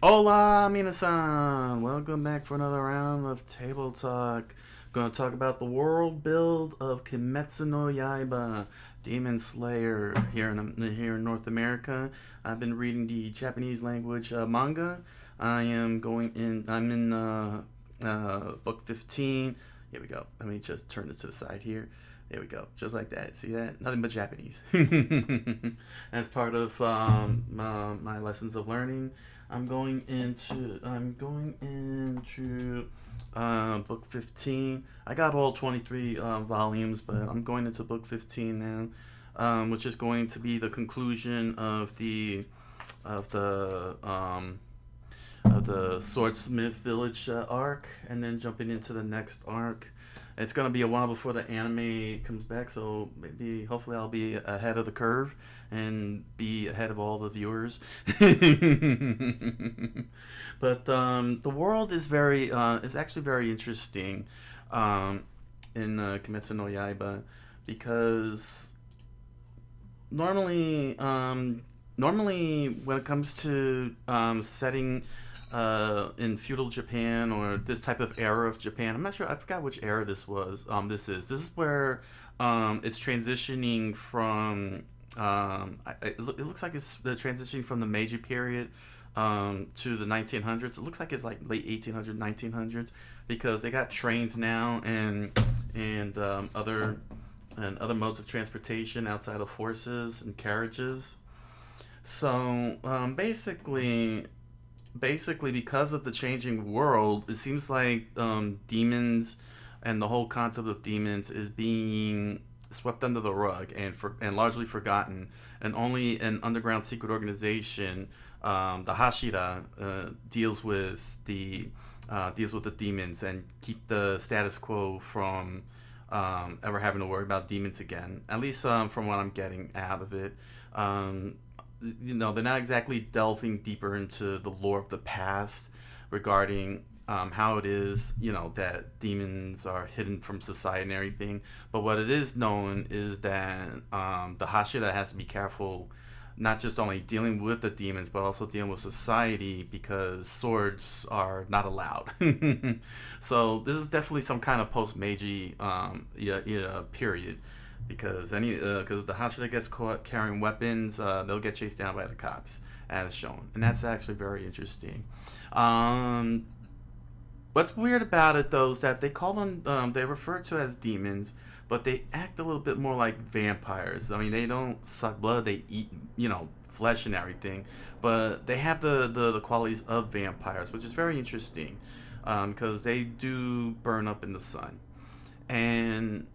Hola, minasan! Welcome back for another round of Table Talk. Gonna talk about the world build of Kimetsu no Yaiba, Demon Slayer here in North America. I've been reading the Japanese language manga. I'm in book 15. Here we go. Let me just turn this to the side here. There we go. Just like that. See that? Nothing but Japanese. As part of my lessons of learning, I'm going into book 15. I got all 23 volumes, but I'm going into book 15 now, which is going to be the conclusion of the Swordsmith Village arc, and then jumping into the next arc. It's gonna be a while before the anime comes back, so hopefully, I'll be ahead of the curve and be ahead of all the viewers. But the world is actually very interesting in Kimetsu no Yaiba because normally, normally when it comes to setting in feudal Japan or this type of era of Japan. I'm not sure. I forgot which era this was. This is where it's transitioning from. It looks like it's the transitioning from the Meiji period to the 1900s. It looks like it's like late 1800s, 1900s because they got trains now and other modes of transportation outside of horses and carriages. So basically because of the changing world, it seems like demons and the whole concept of demons is being swept under the rug and largely forgotten, and only an underground secret organization, the Hashira, deals with the demons and keep the status quo from ever having to worry about demons again. At least from what I'm getting out of it. They're not exactly delving deeper into the lore of the past regarding how it is, that demons are hidden from society and everything. But what it is known is that the Hashira has to be careful, not just only dealing with the demons, but also dealing with society because swords are not allowed. So this is definitely some kind of post Meiji period because if the Hashira gets caught carrying weapons, they'll get chased down by the cops, as shown, and that's actually very interesting. Um, what's weird about it though is that they refer to as demons, but they act a little bit more like vampires. I mean, they don't suck blood; they eat flesh and everything, but they have the qualities of vampires, which is very interesting because they do burn up in the sun, and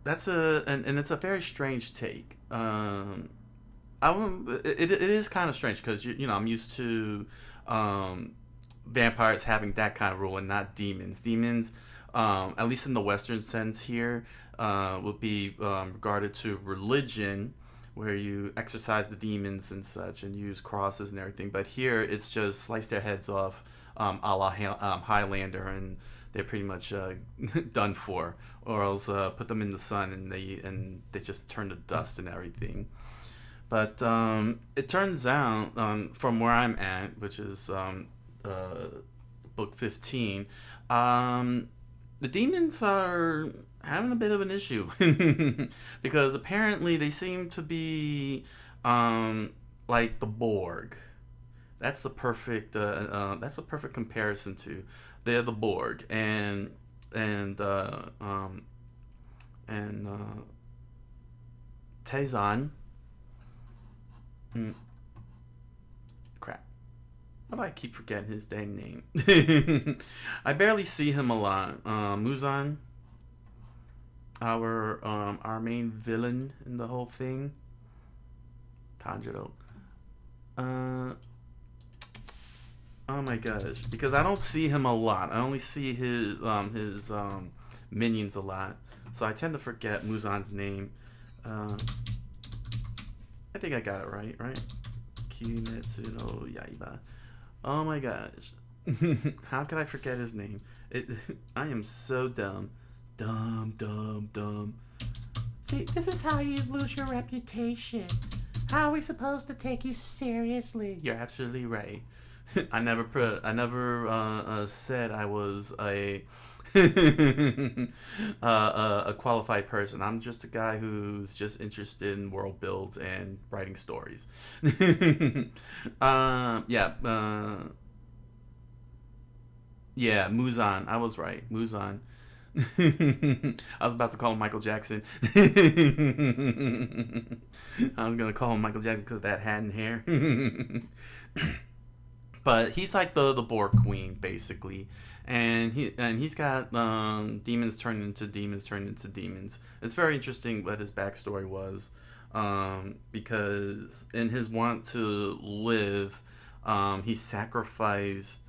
and it's a very strange take. It is kind of strange because I'm used to vampires having that kind of rule and not demons. Demons, at least in the Western sense here, would be regarded to religion, where you exorcise the demons and such and use crosses and everything. But here it's just slice their heads off, Highlander, and they're pretty much done for, or else put them in the sun and they just turn to dust and everything. But it turns out, from where I'm at, which is book 15, the demons are having a bit of an issue because apparently they seem to be like the Borg. That's the perfect comparison to. They're the Borg, and Tezan. Mm, crap. Why do I keep forgetting his dang name? I barely see him a lot. Muzan, our main villain in the whole thing, Tanjiro. Uh, Oh my gosh, because I don't see him a lot. I only see his minions a lot, so I tend to forget Muzan's name. Uh, I think I got it right, right? Kimetsu no Yaiba. Oh my gosh, how could I forget his name? I am so dumb, dumb. See, this is how you lose your reputation. How are we supposed to take you seriously? You're absolutely right. I never said I was a a qualified person. I'm just a guy who's just interested in world builds and writing stories. Yeah, yeah, Muzan. I was right, Muzan. I was about to call him Michael Jackson. I was gonna call him Michael Jackson because of that hat and hair. But he's like the boar queen basically, and he's got demons turned into demons turned into demons. It's very interesting what his backstory was, because in his want to live, he sacrificed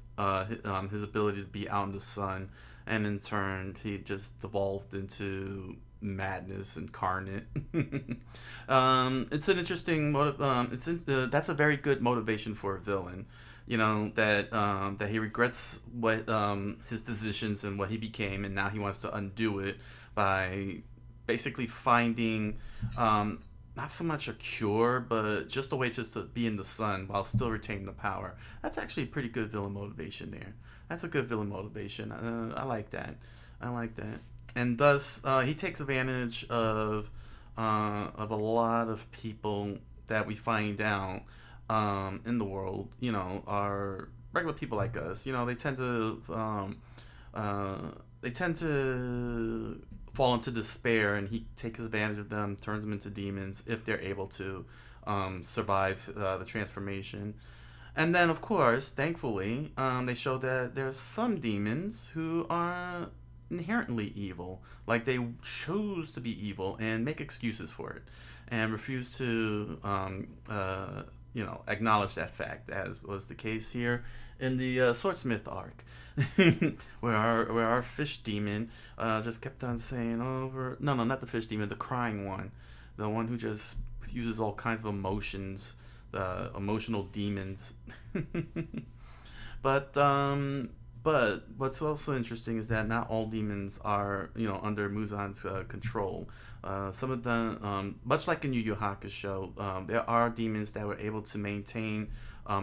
his ability to be out in the sun, and in turn he just devolved into madness incarnate. It's an interesting motive. That's a very good motivation for a villain. That he regrets what his decisions and what he became, and now he wants to undo it by basically finding not so much a cure, but just a way just to be in the sun while still retaining the power. That's actually a pretty good villain motivation there. That's a good villain motivation. I like that. I like that. And thus, he takes advantage of a lot of people that we find out in the world. Are regular people like us. Uh, they tend to fall into despair, and he takes advantage of them, turns them into demons if they're able to survive the transformation. And then, of course, thankfully, they show that there's some demons who are inherently evil. Like they choose to be evil and make excuses for it, and refuse to, acknowledge that fact, as was the case here in the Swordsmith arc, where our fish demon just kept on saying over. No, no, not the fish demon, the crying one, the one who just uses all kinds of emotions, emotional demons. but but what's also interesting is that not all demons are under Muzan's control. Some of them, much like in Yu Yu Hakusho, there are demons that were able to maintain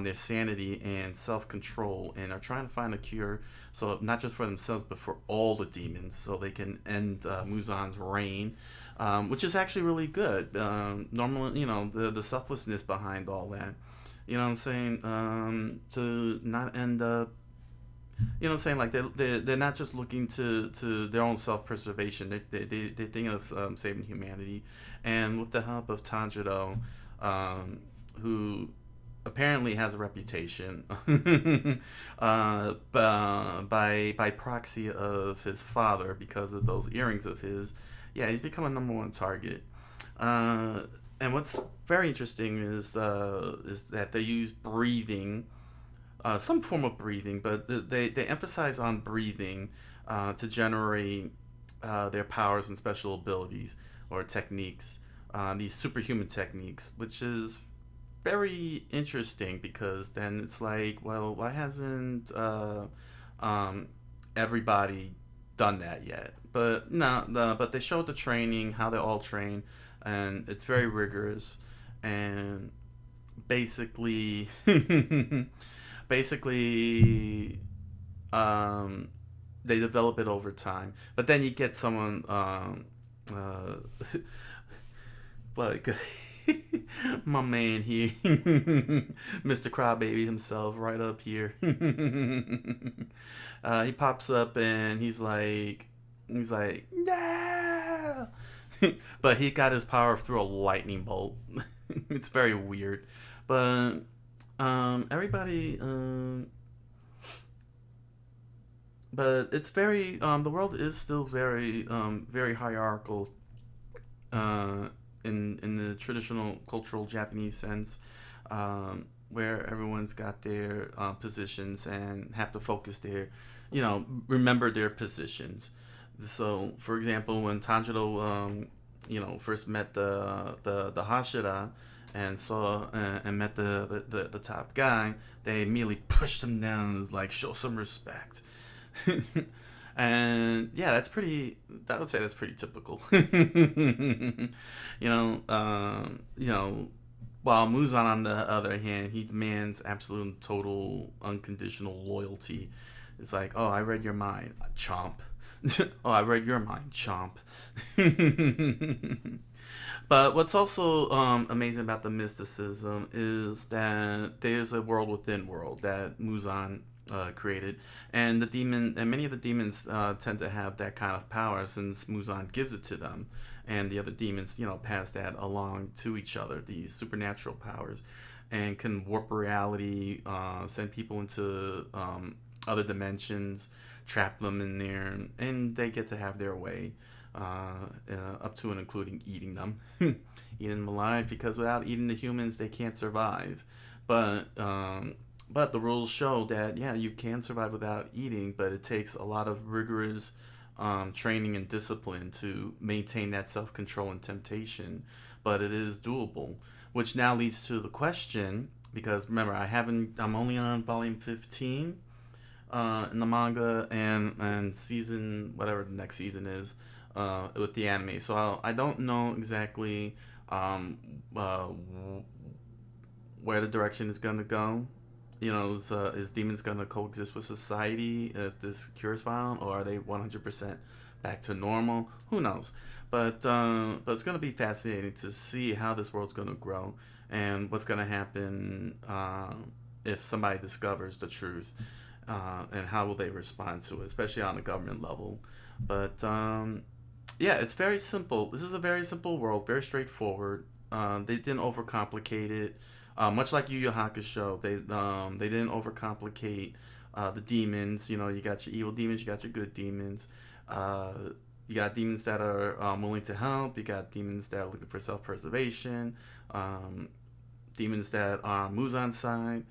their sanity and self control, and are trying to find a cure. So not just for themselves, but for all the demons, so they can end Muzan's reign, which is actually really good. Normally, the selflessness behind all that. You know what I'm saying? To not end up, what I'm saying, like they're not just looking to their own self preservation. They're thinking of saving humanity, and with the help of Tanjiro, who apparently has a reputation, by proxy of his father because of those earrings of his. Yeah, he's become a number one target. And what's very interesting is that they use breathing, some form of breathing, but they emphasize on breathing to generate their powers and special abilities or techniques, these superhuman techniques, which is very interesting because then it's like, well, why hasn't um, everybody done that yet? But no, but they showed the training, how they all train, and it's very rigorous, and basically basically um, they develop it over time. But then you get someone like my man here, Mr. Crybaby himself, right up here. He pops up and he's like, no, but he got his power through a lightning bolt. It's very weird, but everybody, but it's very the world is still very very hierarchical, in the traditional cultural Japanese sense, where everyone's got their positions and have to focus their, remember their positions. So, for example, when Tanjiro, first met the Hashira, and saw and met the top guy, they immediately pushed him down and was like, show some respect. And yeah, that's pretty. I would say that's pretty typical. You know, While Muzan, on the other hand, he demands absolute, total, unconditional loyalty. It's like, oh, I read your mind, chomp. Oh, I read your mind, chomp. But what's also amazing about the mysticism is that there's a world within world that Muzan created, and the demon and many of the demons tend to have that kind of power since Muzan gives it to them, and the other demons, pass that along to each other. These supernatural powers, and can warp reality, send people into other dimensions, trap them in there, and they get to have their way, up to and including eating them, eating them alive, because without eating the humans, they can't survive. But the rules show that yeah, you can survive without eating, but it takes a lot of rigorous training and discipline to maintain that self control and temptation. But it is doable, which now leads to the question. Because remember, I'm only on volume 15 in the manga, and season whatever the next season is with the anime. So I don't know exactly um, uh, where the direction is gonna go. Is demons gonna coexist with society if this cure is found, or are they 100% back to normal? Who knows? But it's gonna be fascinating to see how this world's gonna grow and what's gonna happen if somebody discovers the truth, and how will they respond to it, especially on the government level. But yeah, it's very simple. This is a very simple world, very straightforward. They didn't overcomplicate it. Much like Yu Yu Hakusho, they didn't overcomplicate the demons. You got your evil demons, you got your good demons. Uh, you got demons that are willing to help. You got demons that are looking for self-preservation. Um, Demons that are on Muzan's side,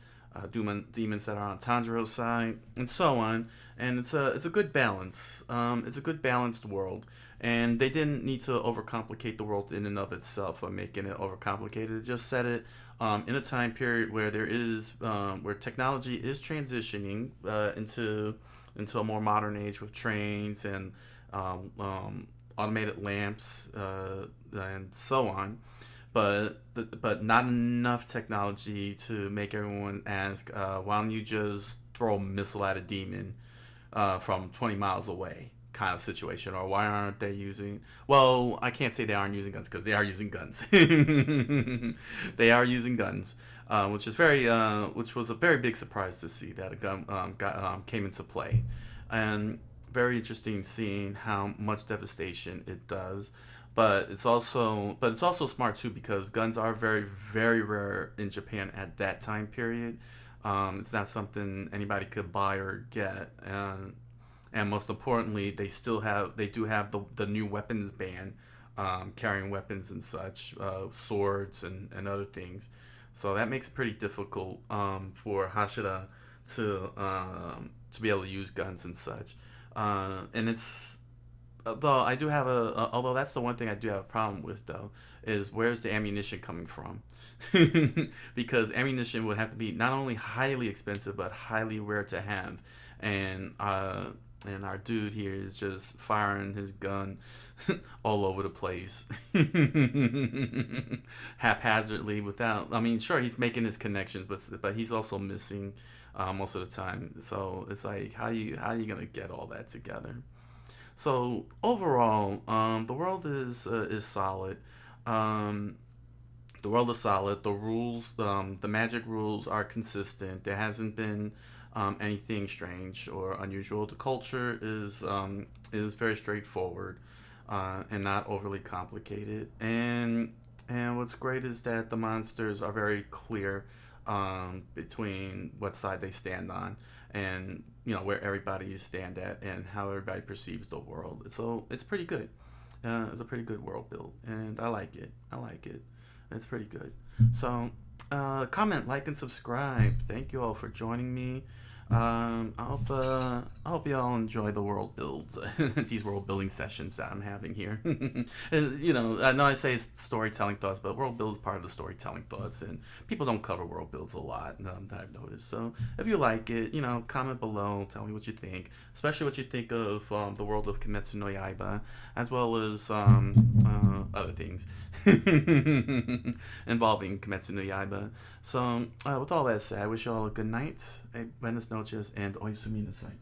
demons that are on Tanjiro's side, and so on. And it's a good balance. It's a good balanced world, and they didn't need to overcomplicate the world in and of itself by making it overcomplicated. They just set it in a time period where where technology is transitioning into a more modern age with trains and automated lamps, and so on, but not enough technology to make everyone ask, why don't you just throw a missile at a demon from 20 miles away, kind of situation, or why aren't they using? Well, I can't say they aren't using guns because they are using guns. They are using guns, which was a very big surprise to see that a gun came into play, and very interesting seeing how much devastation it does. But it's also smart too, because guns are very, very rare in Japan at that time period. It's not something anybody could buy or get, and most importantly, they do have the new weapons ban, carrying weapons and such, swords and other things. So that makes it pretty difficult for Hashira to be able to use guns and such. And it's Though I do have although that's the one thing I do have a problem with, though, is where's the ammunition coming from? Because ammunition would have to be not only highly expensive but highly rare to have, and our dude here is just firing his gun all over the place, haphazardly, without. I mean, sure, he's making his connections, but he's also missing most of the time. So it's like, how you gonna get all that together? So overall, the world is solid. Um, the world is solid. The magic rules are consistent. There hasn't been anything strange or unusual. The culture is very straightforward, and not overly complicated. And what's great is that the monsters are very clear, between what side they stand on, and where everybody stand at, and how everybody perceives the world. So it's pretty good. It's a pretty good world build, and I like it. I like it. It's pretty good. So comment, like, and subscribe. Thank you all for joining me. I hope you all enjoy the world builds, these world building sessions that I'm having here. And, I know I say it's storytelling thoughts, but world build is part of the storytelling thoughts, and people don't cover world builds a lot, that I've noticed. So if you like it, comment below, tell me what you think, especially what you think of the world of Kimetsu no Yaiba, as well as other things involving Kimetsu no Yaiba. So with all that said, I wish you all a good night, a buenas noches, and oisumi nasai.